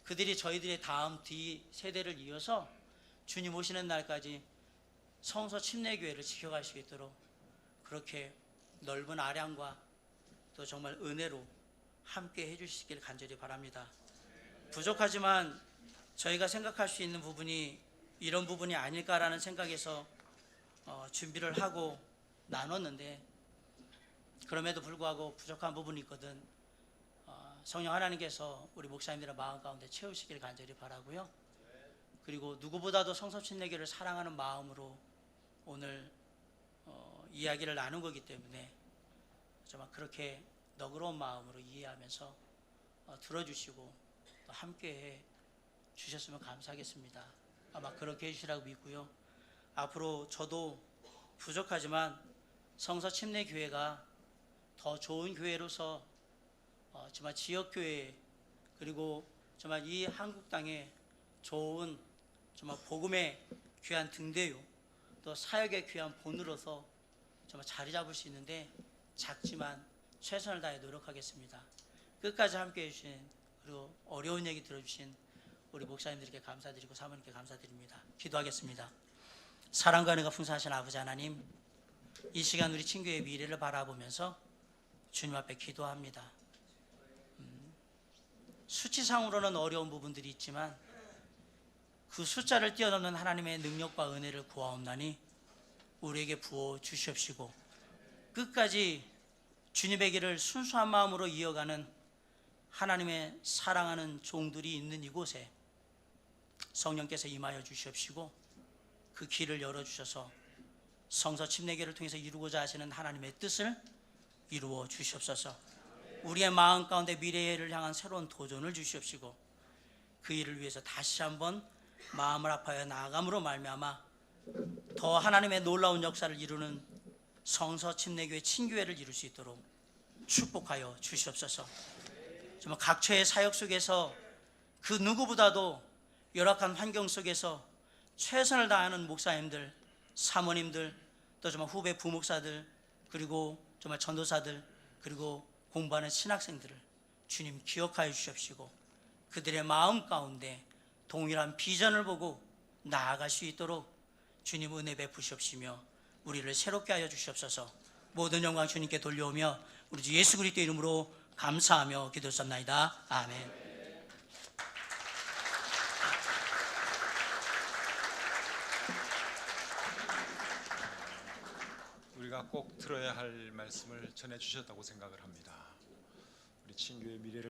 그들이 저희들의 다음 뒤 세대를 이어서 주님 오시는 날까지 성서 침례교회를 지켜갈 수 있도록 그렇게 넓은 아량과 또 정말 은혜로 함께 해주시길 간절히 바랍니다. 부족하지만 저희가 생각할 수 있는 부분이 이런 부분이 아닐까라는 생각에서 준비를 하고 나눴는데 그럼에도 불구하고 부족한 부분이 있거든. 성령 하나님께서 우리 목사님들의 마음 가운데 채우시길 간절히 바라고요. 그리고 누구보다도 성서침례교회를 사랑하는 마음으로 오늘 이야기를 나눈 거기 때문에 정말 그렇게 너그러운 마음으로 이해하면서 들어주시고 또 함께해 주셨으면 감사하겠습니다. 아마 그렇게 해주시라고 믿고요. 앞으로 저도 부족하지만 성서침례교회가 더 좋은 교회로서 정말 지역 교회 그리고 정말 이 한국 땅에 좋은 정말 복음의 귀한 등대요 또 사역의 귀한 본으로서 정말 자리 잡을 수 있는데 작지만 최선을 다해 노력하겠습니다. 끝까지 함께해 주신 그리고 어려운 얘기 들어주신 우리 목사님들께 감사드리고 사모님께 감사드립니다. 기도하겠습니다. 사랑과 은혜가 풍성하신 아버지 하나님, 이 시간 우리 친구의 미래를 바라보면서 주님 앞에 기도합니다. 수치상으로는 어려운 부분들이 있지만 그 숫자를 뛰어넘는 하나님의 능력과 은혜를 구하옵나니 우리에게 부어 주시옵시고 끝까지 주님의 길을 순수한 마음으로 이어가는 하나님의 사랑하는 종들이 있는 이곳에 성령께서 임하여 주시옵시고 그 길을 열어주셔서 성서 침례교를 통해서 이루고자 하시는 하나님의 뜻을 이루어 주시옵소서. 우리의 마음 가운데 미래를 향한 새로운 도전을 주시옵시고 그 일을 위해서 다시 한번 마음을 아파하여 나아감으로 말미암아 더 하나님의 놀라운 역사를 이루는 성서 침례교회 친교회를 이룰 수 있도록 축복하여 주시옵소서. 정말 각처의 사역 속에서 그 누구보다도 열악한 환경 속에서 최선을 다하는 목사님들, 사모님들, 또 정말 후배 부목사들, 그리고 정말 전도사들, 그리고 공부하는 신학생들을 주님 기억하여 주시옵시고 그들의 마음 가운데 동일한 비전을 보고 나아갈 수 있도록 주님 은혜 베푸시옵시며 우리를 새롭게 하여 주시옵소서. 모든 영광 주님께 돌려오며 우리 주 예수 그리스도 이름으로 감사하며 기도했습나이다. 아멘. 우리가 꼭 들어야 할 말씀을 전해 주셨다고 생각을 합니다. 우리 친구의 미래를